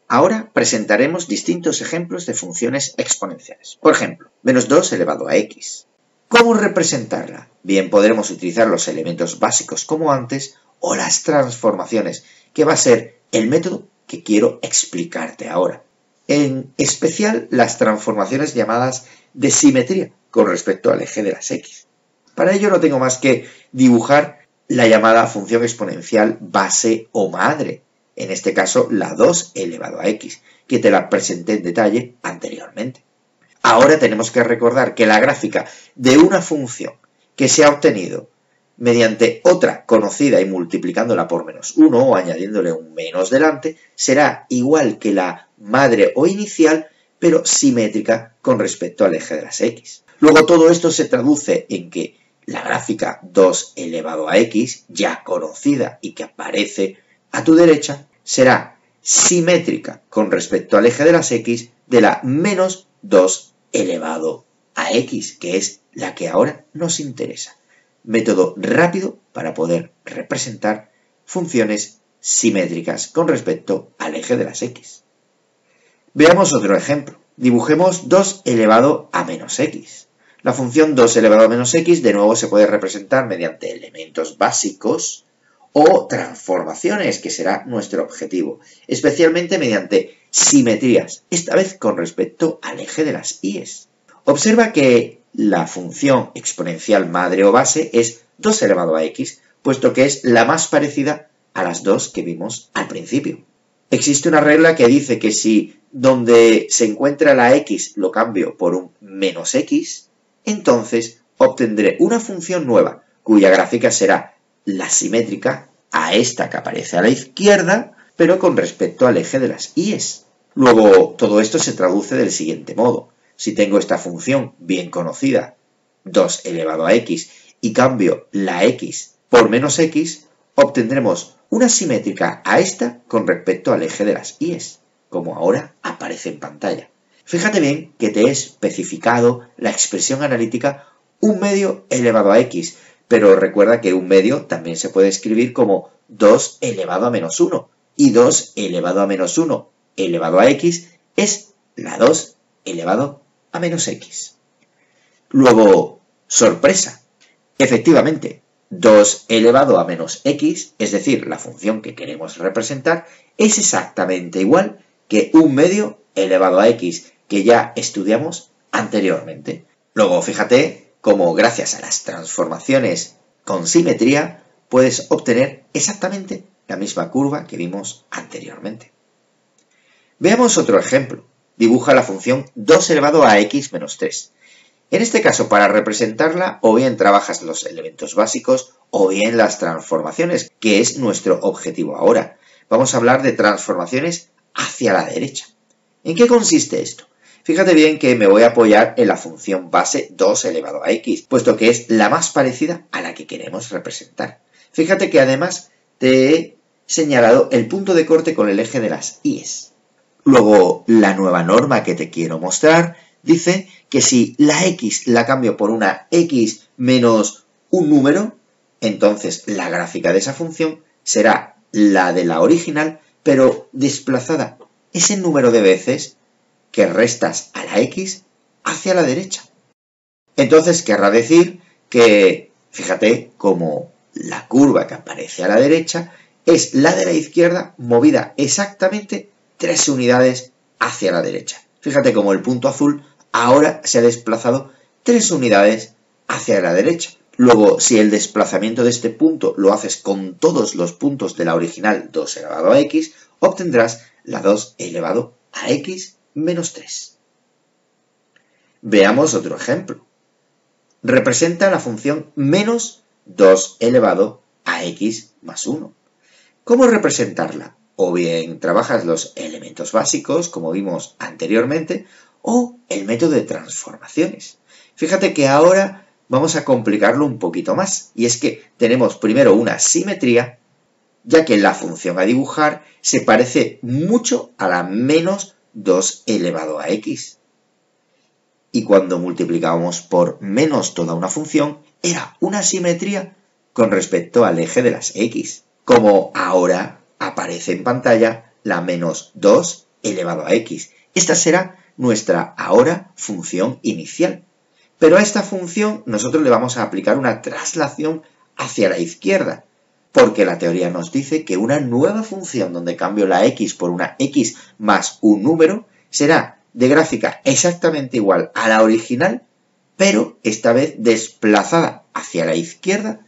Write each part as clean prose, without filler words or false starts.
Ahora presentaremos distintos ejemplos de funciones exponenciales. Por ejemplo, menos 2 elevado a x. ¿Cómo representarla? Bien, podremos utilizar los elementos básicos como antes o las transformaciones, que va a ser el método que quiero explicarte ahora. En especial las transformaciones llamadas de simetría con respecto al eje de las x. Para ello no tengo más que dibujar la llamada función exponencial base o madre, en este caso la 2 elevado a x, que te la presenté en detalle anteriormente. Ahora tenemos que recordar que la gráfica de una función que se ha obtenido mediante otra conocida y multiplicándola por menos 1 o añadiéndole un menos delante, será igual que la madre o inicial, pero simétrica con respecto al eje de las x. Luego todo esto se traduce en que la gráfica 2 elevado a x, ya conocida y que aparece a tu derecha, será simétrica con respecto al eje de las x de la menos 2 elevado a x, que es la que ahora nos interesa. Método rápido para poder representar funciones simétricas con respecto al eje de las x. Veamos otro ejemplo. Dibujemos 2 elevado a menos x. La función 2 elevado a menos x de nuevo se puede representar mediante elementos básicos o transformaciones, que será nuestro objetivo, especialmente mediante simetrías, esta vez con respecto al eje de las y's. Observa que la función exponencial madre o base es 2 elevado a x, puesto que es la más parecida a las dos que vimos al principio. Existe una regla que dice que si donde se encuentra la x lo cambio por un menos x, entonces obtendré una función nueva, cuya gráfica será la simétrica a esta que aparece a la izquierda, pero con respecto al eje de las y's. Luego, todo esto se traduce del siguiente modo. Si tengo esta función bien conocida, 2 elevado a x, y cambio la x por menos x, obtendremos una simétrica a esta con respecto al eje de las y's, como ahora aparece en pantalla. Fíjate bien que te he especificado la expresión analítica 1 medio elevado a x, pero recuerda que 1 medio también se puede escribir como 2 elevado a menos 1, y 2 elevado a menos 1 elevado a x es la 2 elevado a menos x. Luego, sorpresa, efectivamente, 2 elevado a menos x, es decir, la función que queremos representar, es exactamente igual que 1 medio elevado a x, que ya estudiamos anteriormente. Luego, fíjate cómo gracias a las transformaciones con simetría puedes obtener exactamente la misma curva que vimos anteriormente. Veamos otro ejemplo. Dibuja la función 2 elevado a x menos 3. En este caso, para representarla, o bien trabajas los elementos básicos, o bien las transformaciones, que es nuestro objetivo ahora. Vamos a hablar de transformaciones hacia la derecha. ¿En qué consiste esto? Fíjate bien que me voy a apoyar en la función base 2 elevado a x, puesto que es la más parecida a la que queremos representar. Fíjate que además te he señalado el punto de corte con el eje de las y's. Luego, la nueva norma que te quiero mostrar dice que si la x la cambio por una x menos un número, entonces la gráfica de esa función será la de la original, pero desplazada ese número de veces que restas a la x hacia la derecha. Entonces querrá decir que, fíjate cómo la curva que aparece a la derecha es la de la izquierda movida exactamente 3 unidades hacia la derecha. Fíjate cómo el punto azul ahora se ha desplazado 3 unidades hacia la derecha. Luego, si el desplazamiento de este punto lo haces con todos los puntos de la original 2 elevado a x, obtendrás la 2 elevado a x menos 3. Veamos otro ejemplo. Representa la función menos 2 elevado a x más 1. ¿Cómo representarla? O bien trabajas los elementos básicos, como vimos anteriormente, o el método de transformaciones. Fíjate que ahora vamos a complicarlo un poquito más, y es que tenemos primero una simetría, ya que la función a dibujar se parece mucho a la menos 2 elevado a x. Y cuando multiplicábamos por menos toda una función, era una simetría con respecto al eje de las x, como ahora aparece en pantalla la menos 2 elevado a x. Esta será nuestra ahora función inicial. Pero a esta función nosotros le vamos a aplicar una traslación hacia la izquierda, porque la teoría nos dice que una nueva función donde cambio la x por una x más un número será de gráfica exactamente igual a la original, pero esta vez desplazada hacia la izquierda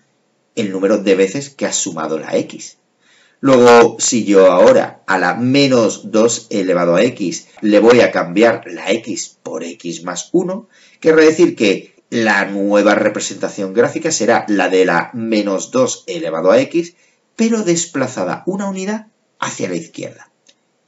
el número de veces que has sumado la x. Luego, si yo ahora a la menos 2 elevado a x le voy a cambiar la x por x más 1, querrá decir que la nueva representación gráfica será la de la menos 2 elevado a x, pero desplazada una unidad hacia la izquierda.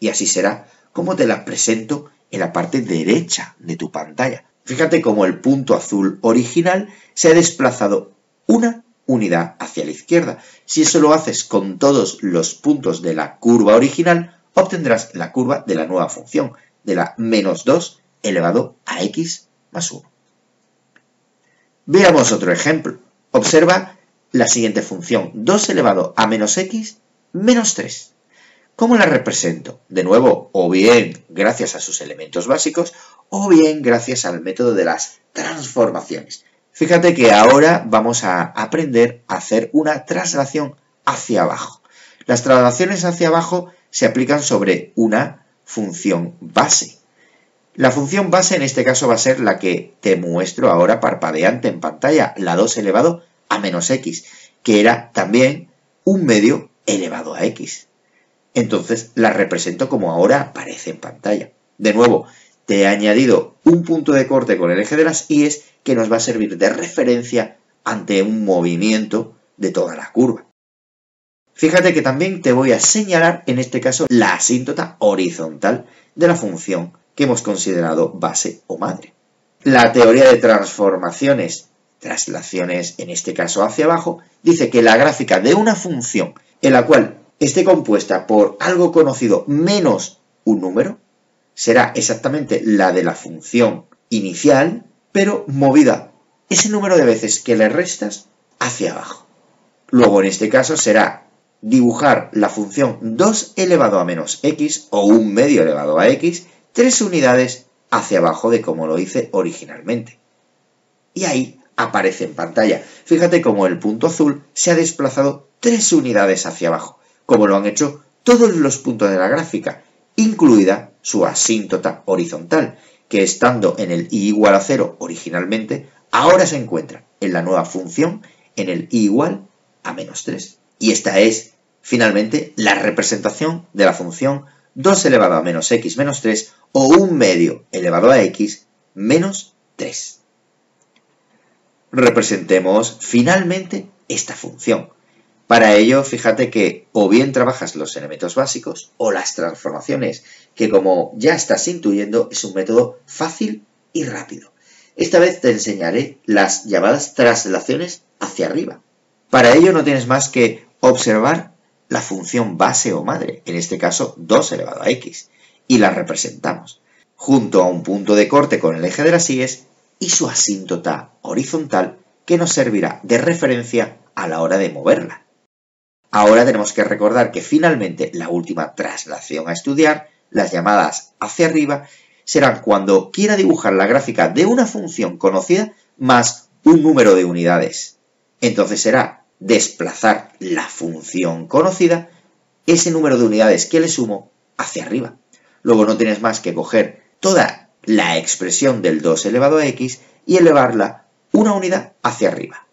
Y así será como te la presento en la parte derecha de tu pantalla. Fíjate cómo el punto azul original se ha desplazado una unidad hacia la izquierda. Si eso lo haces con todos los puntos de la curva original, obtendrás la curva de la nueva función, de la menos 2 elevado a x más 1. Veamos otro ejemplo. Observa la siguiente función, 2 elevado a menos x menos 3. ¿Cómo la represento? De nuevo, o bien gracias a sus elementos básicos, o bien gracias al método de las transformaciones. Fíjate que ahora vamos a aprender a hacer una traslación hacia abajo. Las traslaciones hacia abajo se aplican sobre una función base. La función base en este caso va a ser la que te muestro ahora parpadeante en pantalla, la 2 elevado a menos x, que era también un medio elevado a x. Entonces la represento como ahora aparece en pantalla. De nuevo, te he añadido un punto de corte con el eje de las íes que nos va a servir de referencia ante un movimiento de toda la curva. Fíjate que también te voy a señalar, en este caso, la asíntota horizontal de la función que hemos considerado base o madre. La teoría de transformaciones, traslaciones en este caso hacia abajo, dice que la gráfica de una función en la cual esté compuesta por algo conocido menos un número, será exactamente la de la función inicial, pero movida ese número de veces que le restas hacia abajo. Luego, en este caso, será dibujar la función 2 elevado a menos x o 1 medio elevado a x 3 unidades hacia abajo de como lo hice originalmente. Y ahí aparece en pantalla. Fíjate cómo el punto azul se ha desplazado 3 unidades hacia abajo, como lo han hecho todos los puntos de la gráfica, incluida su asíntota horizontal, que estando en el y igual a 0 originalmente, ahora se encuentra en la nueva función en el y igual a menos 3. Y esta es, finalmente, la representación de la función 2 elevado a menos x menos 3 o 1 medio elevado a x menos 3. Representemos finalmente esta función. Para ello, fíjate que o bien trabajas los elementos básicos o las transformaciones, que como ya estás intuyendo es un método fácil y rápido. Esta vez te enseñaré las llamadas traslaciones hacia arriba. Para ello no tienes más que observar la función base o madre, en este caso 2 elevado a x, y la representamos, junto a un punto de corte con el eje de las íes y su asíntota horizontal que nos servirá de referencia a la hora de moverla. Ahora tenemos que recordar que finalmente la última traslación a estudiar, las llamadas hacia arriba, serán cuando quiera dibujar la gráfica de una función conocida más un número de unidades. Entonces será desplazar la función conocida, ese número de unidades que le sumo, hacia arriba. Luego no tienes más que coger toda la expresión del 2 elevado a x y elevarla una unidad hacia arriba,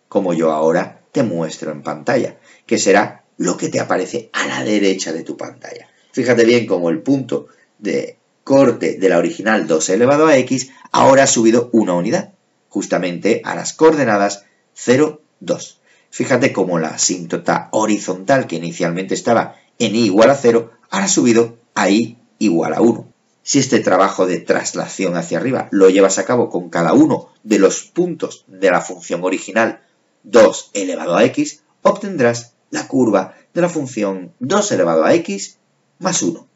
como yo ahora te muestro en pantalla, que será lo que te aparece a la derecha de tu pantalla. Fíjate bien cómo el punto de corte de la original 2 elevado a x ahora ha subido una unidad, justamente a las coordenadas 0, 2. Fíjate cómo la asíntota horizontal que inicialmente estaba en y igual a 0, ahora ha subido a y igual a 1. Si este trabajo de traslación hacia arriba lo llevas a cabo con cada uno de los puntos de la función original 2 elevado a x, obtendrás la curva de la función 2 elevado a x más 1.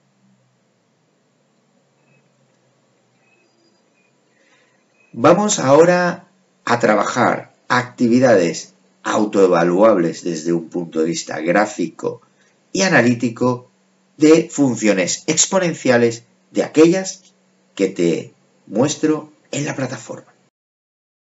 Vamos ahora a trabajar actividades autoevaluables desde un punto de vista gráfico y analítico de funciones exponenciales de aquellas que te muestro en la plataforma.